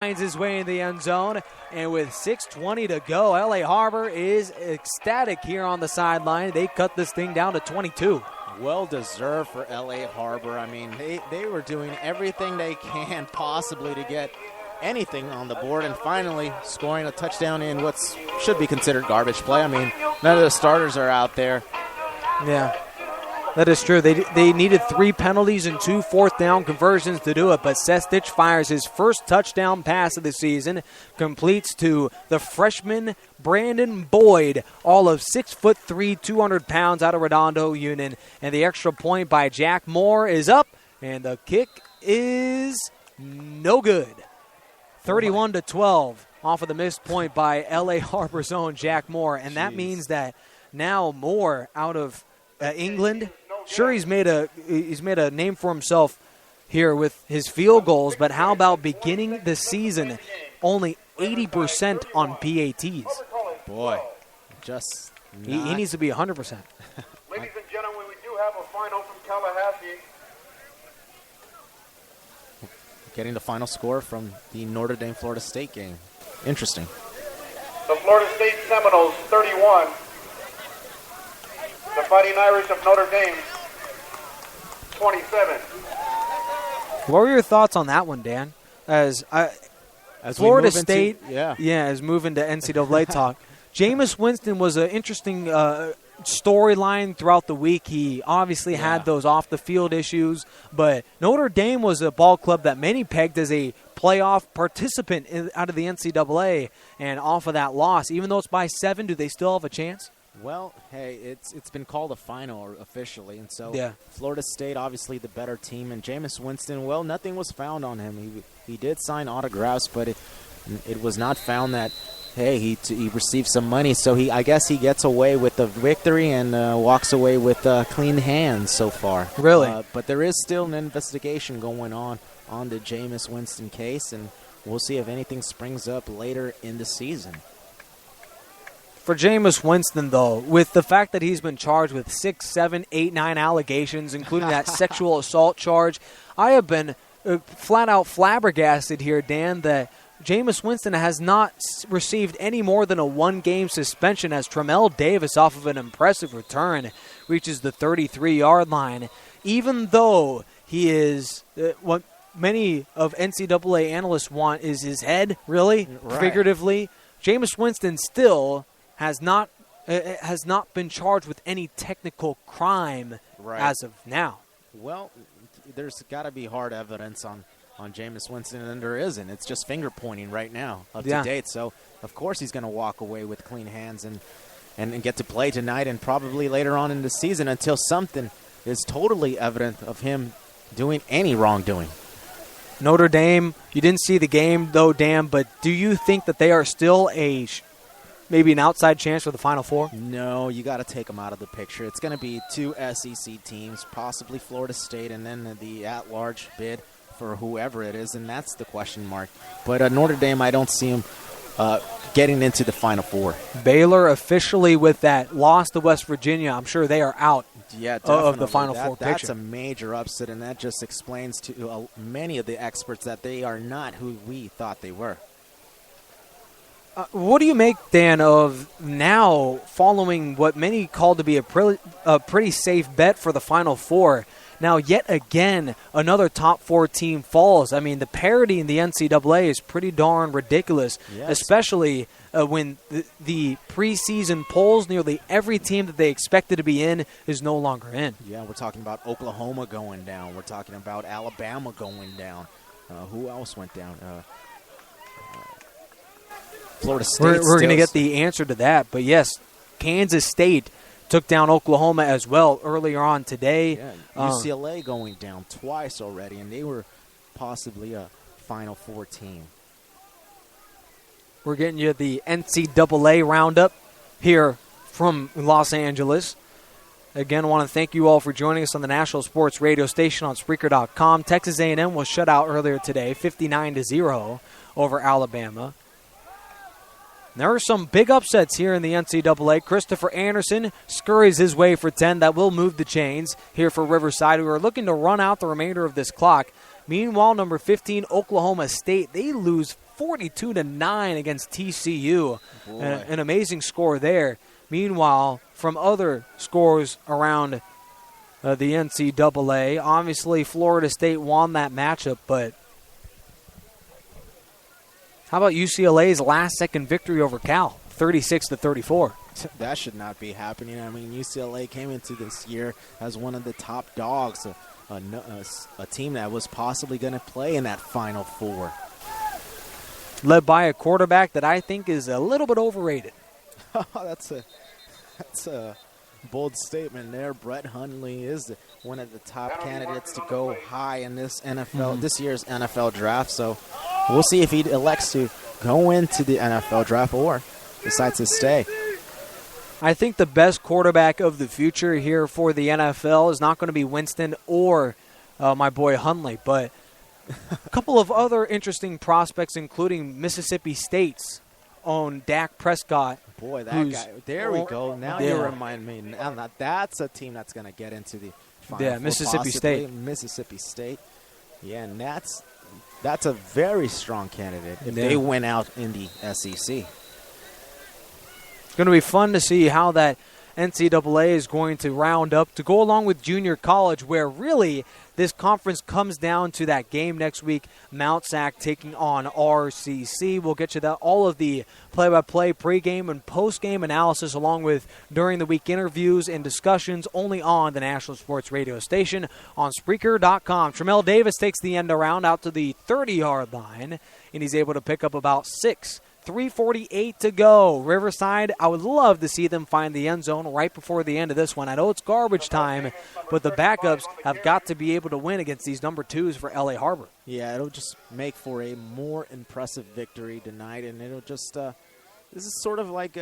finds his way in the end zone, and with 6:20 to go, LA Harbor is ecstatic here on the sideline. They cut this thing down to 22. Well deserved for LA Harbor. I mean, they were doing everything they can possibly to get anything on the board, and finally scoring a touchdown in what should be considered garbage play. I mean, none of the starters are out there. Yeah. That is true. They needed 3 penalties and 2 fourth-down conversions to do it, but Sestich fires his first touchdown pass of the season, completes to the freshman Brandon Boyd, all of 6'3", 200 pounds out of Redondo Union, and the extra point by Jack Moore is up, and the kick is no good. 31-12 off of the missed point by L.A. Harbor's own Jack Moore, and that means that now Moore out of England. Sure, he's made a name for himself here with his field goals, but how about beginning the season only 80% on PATs? Boy, just he needs to be 100%. Ladies and gentlemen, we do have a final from Tallahassee. Getting the final score from the Notre Dame-Florida State game. Interesting. The Florida State Seminoles, 31. The Fighting Irish of Notre Dame, 27. What were your thoughts on that one, Dan? As Florida State is moving to NCAA talk. Jameis Winston was an interesting storyline throughout the week. He obviously had those off-the-field issues, but Notre Dame was a ball club that many pegged as a playoff participant out of the NCAA, and off of that loss, even though it's by 7, do they still have a chance? Well, hey, it's been called a final officially, and so Florida State obviously the better team, and Jameis Winston, well, nothing was found on him. He did sign autographs, but it was not found that, hey, he received some money, so I guess he gets away with the victory and walks away with clean hands so far. Really? But there is still an investigation going on the Jameis Winston case, and we'll see if anything springs up later in the season. For Jameis Winston, though, with the fact that he's been charged with 6, 7, 8, 9 allegations, including that sexual assault charge, I have been flat-out flabbergasted here, Dan, that Jameis Winston has not received any more than a 1-game suspension as Tremel Davis, off of an impressive return, reaches the 33-yard line. Even though he is what many of NCAA analysts want is his head, really, figuratively, Jameis Winston still has not been charged with any technical crime as of now. Well, there's got to be hard evidence on Jameis Winston, and there isn't. It's just finger pointing right now up to date. So, of course, he's going to walk away with clean hands and get to play tonight and probably later on in the season until something is totally evident of him doing any wrongdoing. Notre Dame, you didn't see the game, though, Dan, but do you think that they are still maybe an outside chance for the Final Four? No, you got to take them out of the picture. It's going to be 2 SEC teams, possibly Florida State, and then the at-large bid for whoever it is, and that's the question mark. But Notre Dame, I don't see them getting into the Final Four. Baylor officially with that loss to West Virginia, I'm sure they are out of the Final Four picture. That's a major upset, and that just explains to many of the experts that they are not who we thought they were. What do you make, Dan, of now following what many call to be a pretty safe bet for the Final Four? Now, yet again, another top 4 team falls. I mean, the parity in the NCAA is pretty darn ridiculous, especially when the preseason polls, nearly every team that they expected to be in is no longer in. Yeah, we're talking about Oklahoma going down. We're talking about Alabama going down. Who else went down? Florida State. We're going to get the answer to that. But, yes, Kansas State took down Oklahoma as well earlier on today. Yeah, UCLA going down twice already, and they were possibly a Final Four team. We're getting you the NCAA roundup here from Los Angeles. Again, I want to thank you all for joining us on the National Sports Radio station on Spreaker.com. Texas A&M was shut out earlier today, 59-0 over Alabama. There are some big upsets here in the NCAA. Christopher Anderson scurries his way for 10. That will move the chains here for Riverside, who are looking to run out the remainder of this clock. Meanwhile, number 15, Oklahoma State, they lose 42-9 against TCU. An amazing score there. Meanwhile, from other scores around the NCAA, obviously Florida State won that matchup, but how about UCLA's last-second victory over Cal, 36-34? That should not be happening. I mean, UCLA came into this year as one of the top dogs, a team that was possibly going to play in that Final Four. Led by a quarterback that I think is a little bit overrated. That's a bold statement there. Brett Hundley is one of the top candidates to go high in this this year's NFL draft. So we'll see if he elects to go into the NFL draft or decides to stay. I think the best quarterback of the future here for the NFL is not going to be Winston or my boy Hundley, but a couple of other interesting prospects, including Mississippi State's own Dak Prescott. Boy, that guy. There we go. Now you remind me. Now that's a team that's going to get into the Final Four, Mississippi State. Mississippi State. Yeah, and that's a very strong candidate if they win out in the SEC. It's going to be fun to see how that NCAA is going to round up to go along with junior college, where really this conference comes down to that game next week, Mount Sac taking on RCC. We'll get you all of the play-by-play, pregame, and postgame analysis, along with during-the-week interviews and discussions only on the National Sports Radio station on Spreaker.com. Tramel Davis takes the end around out to the 30-yard line, and he's able to pick up about 6. 3:48 to go. Riverside, I would love to see them find the end zone right before the end of this one. I know it's garbage time, but the backups have got to be able to win against these number 2s for LA Harbor. Yeah, it'll just make for a more impressive victory tonight, and it'll just this is sort of like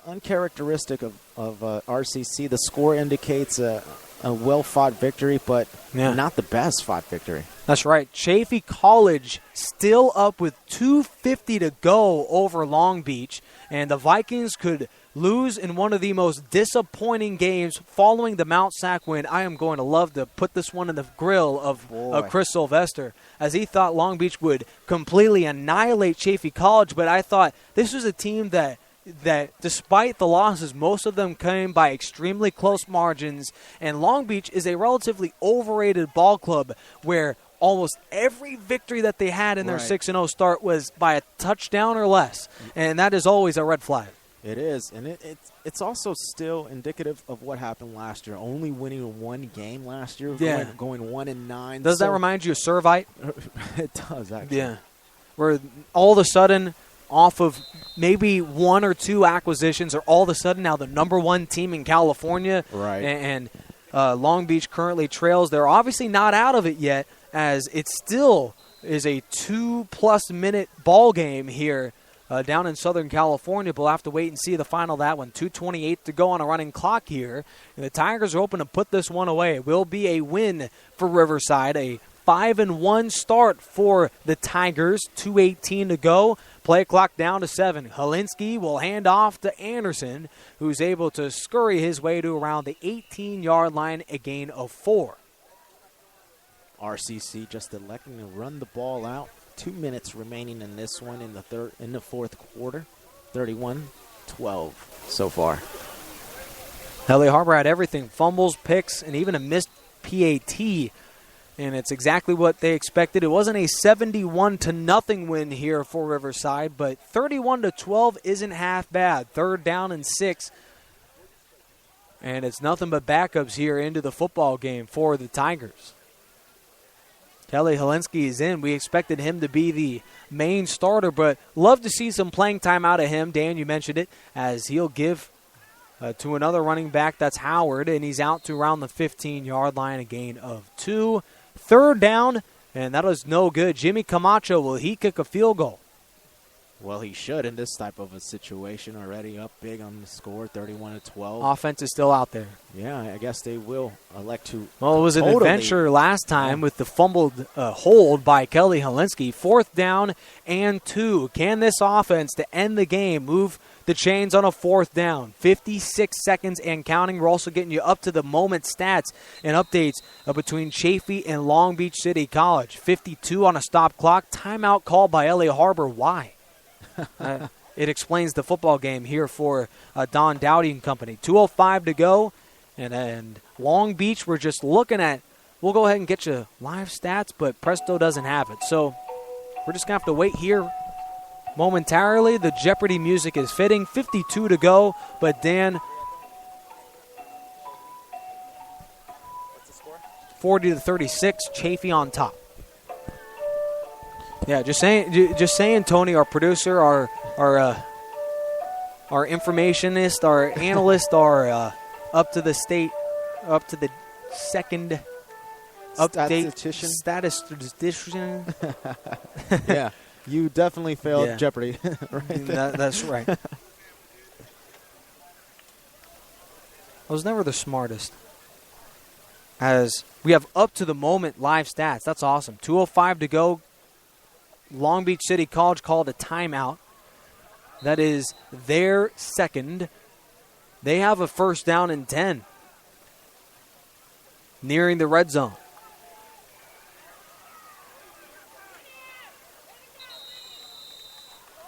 uncharacteristic of RCC. The score indicates a well-fought victory, but not the best-fought victory. That's right. Chaffey College still up with 2:50 to go over Long Beach, and the Vikings could lose in one of the most disappointing games following the Mount Sac win. I am going to love to put this one in the grill of Chris Sylvester, as he thought Long Beach would completely annihilate Chaffey College, but I thought this was a team that despite the losses, most of them came by extremely close margins, and Long Beach is a relatively overrated ball club where almost every victory that they had in their 6-0 start was by a touchdown or less, and that is always a red flag. It is, and it's also still indicative of what happened last year, only winning one game last year, going 1-9. Does that remind you of Servite? It does, actually. Yeah, where all of a sudden, off of maybe 1 or 2 acquisitions, are all of a sudden now the number 1 team in California. Right. And Long Beach currently trails. They're obviously not out of it yet, as it still is a 2+ minute ball game here down in Southern California. But we'll have to wait and see the final of that one. 2:28 to go on a running clock here. And the Tigers are hoping to put this one away. It will be a win for Riverside, a 5-1 start for the Tigers. 2:18 to go. Play clock down to 7. Helinski will hand off to Anderson, who's able to scurry his way to around the 18-yard line, a gain of 4. RCC just electing to run the ball out. 2 minutes remaining in this one in the fourth quarter. 31-12 so far. LA Harbor had everything: fumbles, picks, and even a missed PAT. And it's exactly what they expected. It wasn't a 71-0 win here for Riverside, but 31-12 isn't half bad. 3rd down and 6. And it's nothing but backups here into the football game for the Tigers. Kelly Helinski is in. We expected him to be the main starter, but love to see some playing time out of him. Dan, you mentioned it, as he'll give to another running back. That's Howard, and he's out to around the 15-yard line, a gain of 2. 3rd down, and that is no good. Jimmy Camacho, will he kick a field goal? Well, he should in this type of a situation. Already up big on the score, 31-12. Offense is still out there. Yeah, I guess they will elect to. Well, it was an adventure last time with the fumbled hold by Kelly Helinski. 4th down and 2. Can this offense to end the game move the chains on a 4th down? 56 seconds and counting. We're also getting you up to the moment stats and updates between Chaffee and Long Beach City College. 52 on a stop clock. Timeout called by LA Harbor. Why? It explains the football game here for Don Dowdy and company. 2:05 to go, and Long Beach, we're just looking at, we'll go ahead and get you live stats, but Presto doesn't have it. So we're just going to have to wait here momentarily. The Jeopardy music is fitting. 52 to go, but Dan, what's the score? 40-36, Chaffee on top. Yeah, just saying, Tony, our producer, our informationist, our analyst, our up to the second update statistician. Yeah, you definitely failed Jeopardy. Right there. That's right. I was never the smartest. As we have up to the moment live stats, that's awesome. 2:05 to go. Long Beach City College called a timeout. That is their second. They have a 1st down and 10. Nearing the red zone.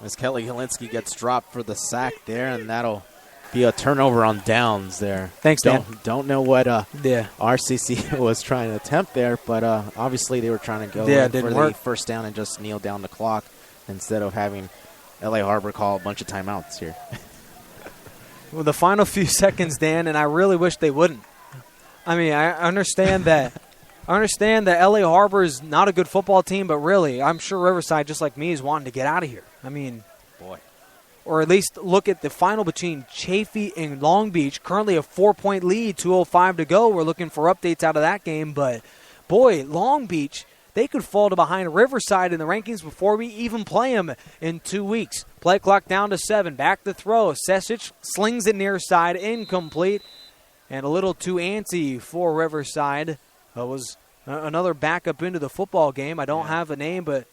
As Kelly Helinski gets dropped for the sack there, and that'll be a turnover on downs there. Thanks, Dan. Don't know what RCC was trying to attempt there, but obviously they were trying to go in for the 1st down and just kneel down the clock instead of having LA Harbor call a bunch of timeouts here. Well, the final few seconds, Dan, and I really wish they wouldn't. I mean, I understand that. LA Harbor is not a good football team, but really, I'm sure Riverside, just like me, is wanting to get out of here. I mean, boy. Or at least look at the final between Chaffee and Long Beach. Currently a 4-point lead, 2:05 to go. We're looking for updates out of that game. But, boy, Long Beach, they could fall to behind Riverside in the rankings before we even play them in 2 weeks. Play clock down to 7. Back to throw. Sesic slings it near side, incomplete. And a little too antsy for Riverside. Was another backup into the football game. I don't have a name, but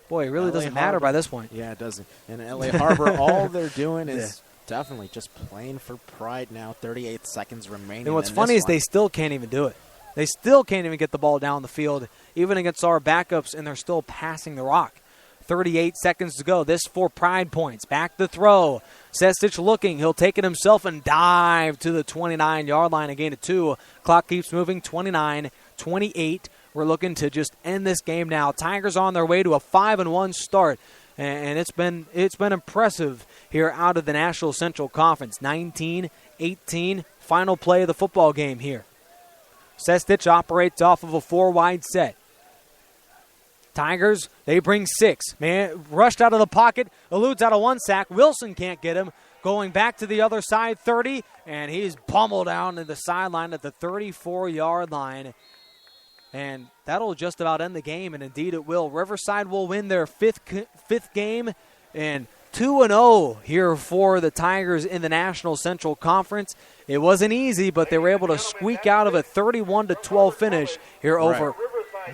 boy, it really doesn't matter by this point. Yeah, it doesn't. And LA Harbor, all they're doing is definitely just playing for pride now. 38 seconds remaining. And what's funny is they still can't even do it. They still can't even get the ball down the field, even against our backups, and they're still passing the rock. 38 seconds to go. This for pride points. Back to throw. Sestich looking. He'll take it himself and dive to the 29-yard line. A gain of 2. Clock keeps moving. 29-28. We're looking to just end this game now. Tigers on their way to a 5-1 start, and it's been impressive here out of the National Central Conference. 19-18, final play of the football game here. Sestich operates off of a 4-wide set. Tigers, they bring 6. Man, rushed out of the pocket, eludes out of 1 sack. Wilson can't get him. Going back to the other side, 30, and he's pummeled down to the sideline at the 34-yard line. And that'll just about end the game, and indeed it will. Riverside will win their fifth game, and 2-0 here for the Tigers in the National Central Conference. It wasn't easy, but they were able to squeak out of a 31-12 finish here over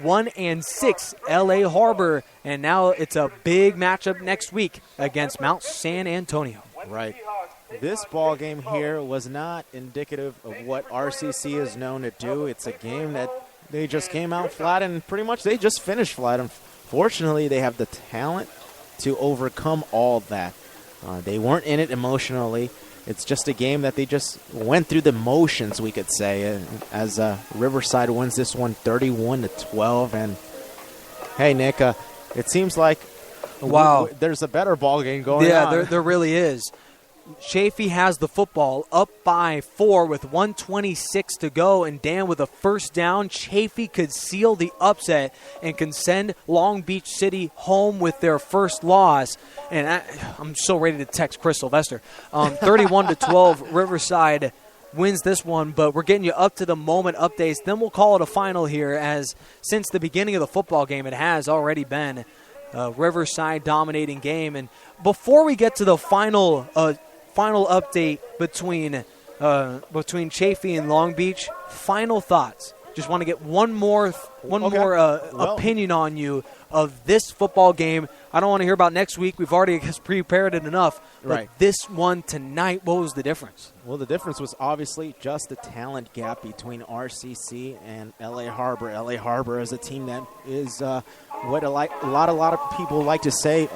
1-6 LA Harbor, and now it's a big matchup next week against Mount San Antonio. Right. This ball game here was not indicative of what RCC is known to do. It's a game that they just came out flat, and pretty much they just finished flat. Unfortunately, they have the talent to overcome all that. They weren't in it emotionally. It's just a game that they just went through the motions, we could say, as Riverside wins this one 31-12. And, hey, Nick, it seems like there's a better ball game going on. Yeah, there really is. Chaffee has the football up by 4 with 1:26 to go, and Dan with a 1st down. Chaffee could seal the upset and can send Long Beach City home with their first loss. And I'm so ready to text Chris Sylvester. 31-12, Riverside wins this one, but we're getting you up to the moment updates. Then we'll call it a final here, as since the beginning of the football game, it has already been Riverside dominating game. And before we get to the final update between Chaffee and Long Beach, final thoughts. Just want to get one more opinion on you of this football game. I don't want to hear about next week. We've already prepared it enough. But right. This one tonight, what was the difference? Well, the difference was obviously just the talent gap between RCC and LA Harbor. LA Harbor is a team that is what a lot of people like to say